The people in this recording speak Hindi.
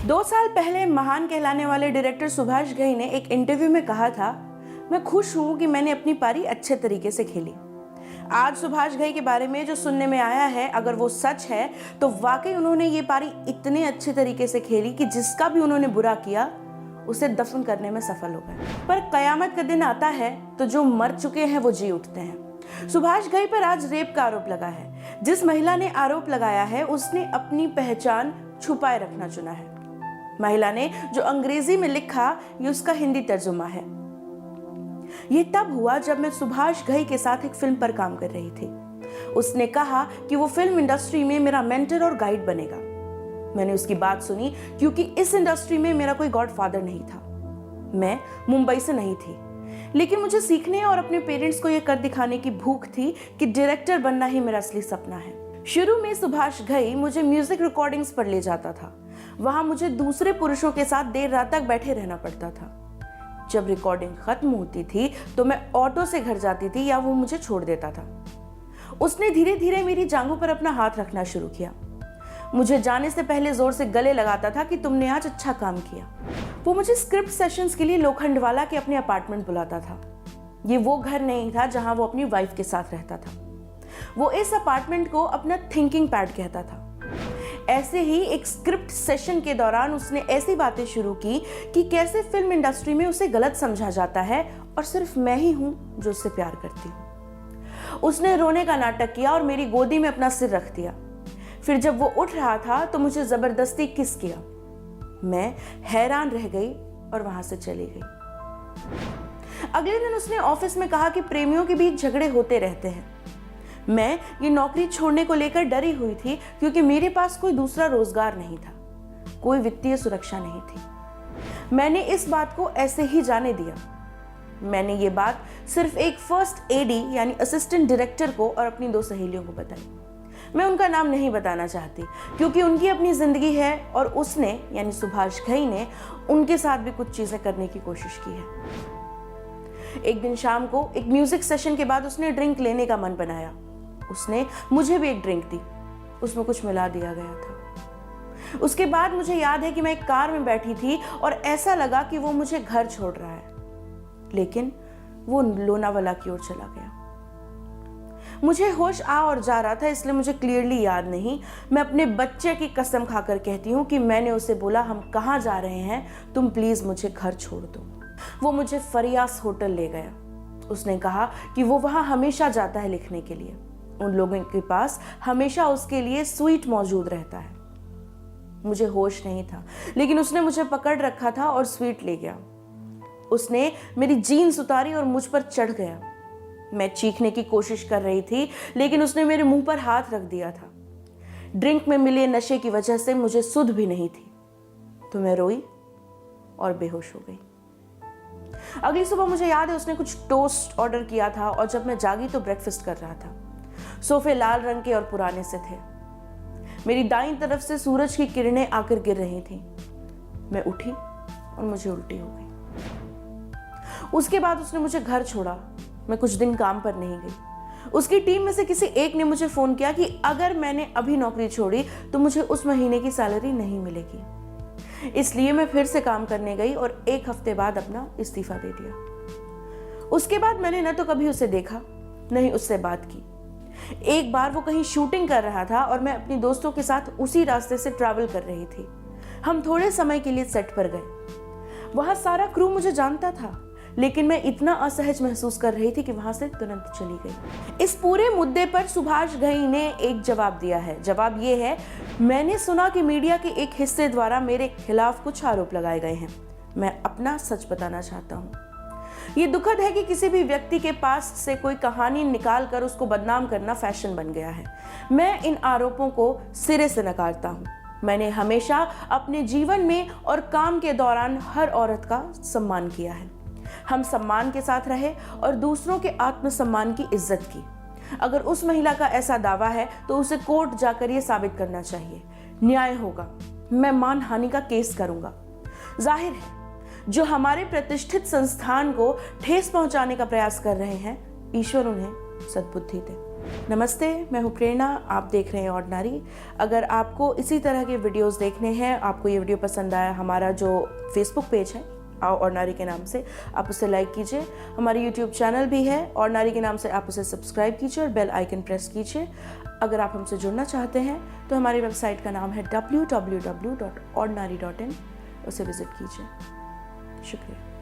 2 साल पहले महान कहलाने वाले डायरेक्टर सुभाष घई ने एक इंटरव्यू में कहा था, मैं खुश हूं कि मैंने अपनी पारी अच्छे तरीके से खेली। आज सुभाष घई के बारे में जो सुनने में आया है, अगर वो सच है तो वाकई उन्होंने ये पारी इतने अच्छे तरीके से खेली कि जिसका भी उन्होंने बुरा किया उसे दफन करने में सफल हो गए। पर कयामत का दिन आता है तो जो मर चुके हैं वो जी उठते हैं। सुभाष घई पर आज रेप का आरोप लगा है। जिस महिला ने आरोप लगाया है उसने अपनी पहचान छुपाए रखना चुना है। महिला ने जो अंग्रेजी में लिखा ये उसका हिंदी तर्जुमा है। ये तब हुआ जब मैं सुभाष घई के साथ एक फिल्म पर काम कर रही थी। उसने कहा कि वो फिल्म इंडस्ट्री में मेरा मेंटर और गाइड बनेगा। मैंने उसकी बात सुनी क्योंकि इस इंडस्ट्री में मेरा कोई गॉडफादर नहीं था। मैं मुंबई से नहीं थी, लेकिन मुझे सीखने और अपने पेरेंट्स को यह कर दिखाने की भूख थी कि डायरेक्टर बनना ही मेरा असली सपना है। शुरू में सुभाष घई मुझे म्यूजिक रिकॉर्डिंग्स पर ले जाता था। वहां मुझे दूसरे पुरुषों के साथ देर रात तक बैठे रहना पड़ता था। जब रिकॉर्डिंग खत्म होती थी तो मैं ऑटो से घर जाती थी या वो मुझे छोड़ देता था। उसने धीरे धीरे मेरी जांघों पर अपना हाथ रखना शुरू किया। मुझे जाने से पहले जोर से गले लगाता था कि तुमने आज अच्छा काम किया। वो मुझे स्क्रिप्ट सेशंस के लिए लोखंडवाला के अपने अपार्टमेंट बुलाता था। ये वो घर नहीं था जहां वो अपनी वाइफ के साथ रहता था। वो इस अपार्टमेंट को अपना थिंकिंग पैड कहता था। ऐसे ही एक स्क्रिप्ट सेशन के दौरान उसने ऐसी बातें शुरू की कि कैसे फिल्म इंडस्ट्री में उसे गलत समझा जाता है और सिर्फ मैं ही हूं जो उससे प्यार करती हूं। उसने रोने का नाटक किया और मेरी गोदी में अपना सिर रख दिया। फिर जब वो उठ रहा था तो मुझे जबरदस्ती किस किया। मैं हैरान रह गई और वहां से चली गई। अगले दिन उसने ऑफिस में कहा कि प्रेमियों के बीच झगड़े होते रहते हैं। मैं ये नौकरी छोड़ने को लेकर डरी हुई थी क्योंकि मेरे पास कोई दूसरा रोजगार नहीं था, कोई वित्तीय सुरक्षा नहीं थी। मैंने इस बात को ऐसे ही जाने दिया। मैंने ये बात सिर्फ एक फर्स्ट एडी यानी असिस्टेंट डायरेक्टर को और अपनी 2 सहेलियों को बताई। मैं उनका नाम नहीं बताना चाहती क्योंकि उनकी अपनी जिंदगी है और उसने यानी सुभाष घई ने उनके साथ भी कुछ चीजें करने की कोशिश की है। एक दिन शाम को एक म्यूजिक सेशन के बाद उसने ड्रिंक लेने का मन बनाया। उसने मुझे भी एक ड्रिंक दी। उसमें कुछ मिला दिया गया था। उसके बाद मुझे याद है कि मैं एक कार में बैठी थी और ऐसा लगा कि वो मुझे घर छोड़ रहा है, लेकिन वो लोनावाला की ओर चला गया। मुझे होश आ और जा रहा था, इसलिए मुझे क्लियरली याद नहीं। मैं अपने बच्चे की कसम खाकर कहती हूँ कि मैंने उसे बोला, हम कहाँ जा रहे हैं, तुम प्लीज मुझे घर छोड़ दो। वो मुझे फरियास होटल ले गया। उसने कहा कि वो वहां हमेशा जाता है लिखने के लिए। उन लोगों के पास हमेशा उसके लिए स्वीट मौजूद रहता है। मुझे होश नहीं था, लेकिन उसने मुझे पकड़ रखा था और स्वीट ले गया। उसने मेरी जीन्स उतारी और मुझ पर चढ़ गया। मैं चीखने की कोशिश कर रही थी, लेकिन उसने मेरे मुंह पर हाथ रख दिया था। ड्रिंक में मिले नशे की वजह से मुझे सुध भी नहीं थी, तो मैं रोई और बेहोश हो गई। अगली सुबह मुझे याद है उसने कुछ टोस्ट ऑर्डर किया था और जब मैं जागी तो ब्रेकफास्ट कर रहा था। सोफे लाल रंग के और पुराने से थे। मेरी दाईं तरफ से सूरज की किरणें आकर गिर रही थीं। मैं उठी और मुझे उल्टी हो गई। उसके बाद उसने मुझे घर छोड़ा। मैं कुछ दिन काम पर नहीं गई। उसकी टीम में से किसी एक ने मुझे फोन किया कि अगर मैंने अभी नौकरी छोड़ी तो मुझे उस महीने की सैलरी नहीं मिलेगी। इसलिए मैं फिर से काम करने गई और 1 हफ्ते बाद अपना इस्तीफा दे दिया। उसके बाद मैंने न तो कभी उसे देखा, न ही उससे बात की। एक बार वो कहीं शूटिंग कर रहा था और मैं अपनी दोस्तों के साथ उसी रास्ते से ट्रैवल कर रही थी। हम थोड़े समय के लिए सेट पर गए। वहां सारा क्रू मुझे जानता था, लेकिन मैं इतना असहज महसूस कर रही थी कि वहां से तुरंत चली गई। इस पूरे मुद्दे पर सुभाष घई ने एक जवाब दिया है। जवाब ये है, मैंने सुना कि मीडिया के एक हिस्से द्वारा मेरे खिलाफ कुछ आरोप लगाए गए हैं। मैं अपना सच बताना चाहता हूँ। ये दुखद है कि किसी भी व्यक्ति के पास से कोई कहानी निकाल कर उसको बदनाम करना फैशन बन गया है। मैं इन आरोपों को सिरे से नकारता हूँ। मैंने हमेशा अपने जीवन में और काम के दौरान हर औरत का सम्मान किया है। हम सम्मान के साथ रहे और दूसरों के आत्मसम्मान की इज्जत की। अगर उस महिला का ऐसा दावा है तो उसे कोर्ट जाकर यह साबित करना चाहिए। न्याय होगा। मैं मानहानि का केस करूंगा। जाहिर है जो हमारे प्रतिष्ठित संस्थान को ठेस पहुंचाने का प्रयास कर रहे हैं, ईश्वर उन्हें सद्बुद्धि दे। नमस्ते, मैं हूँ प्रेरणा, आप देख रहे हैं ऑर्डिनरी। अगर आपको इसी तरह के वीडियोस देखने हैं, आपको ये वीडियो पसंद आया, हमारा जो फेसबुक पेज है ऑर्डिनरी के नाम से, आप उसे लाइक कीजिए। हमारी यूट्यूब चैनल भी है ऑर्डिनरी के नाम से, आप उसे सब्सक्राइब कीजिए और बेल आइकन प्रेस कीजिए। अगर आप हमसे जुड़ना चाहते हैं तो हमारी वेबसाइट का नाम है www.ordinary.in, उसे विजिट कीजिए। शुक्रिया।